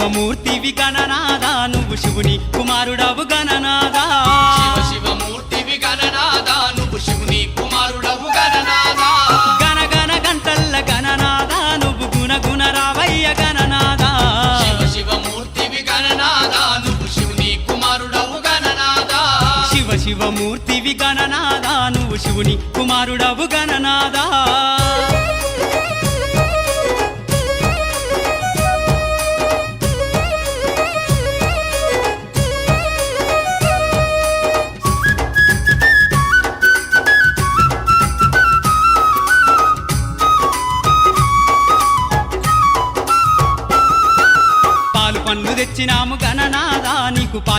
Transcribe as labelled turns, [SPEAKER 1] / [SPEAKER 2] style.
[SPEAKER 1] శివమూర్తివి గణనాదా నువ్వు శివుని కుమారుడవు గణనాదా
[SPEAKER 2] శివమూర్తివి గణనాదా నువ్వు శివుని కుమారుడవు గణనాదా
[SPEAKER 1] గణగణ గంటల్ల గణనాదా నువ్వు గుణగుణ రావయ్య గణనాదా
[SPEAKER 2] శివమూర్తివి గణనాదా నువ్వు శివుని కుమారుడవు గణనాదా
[SPEAKER 1] శివమూర్తివి గణనాదా నువ్వు శివుని కుమారుడవు గణనాదా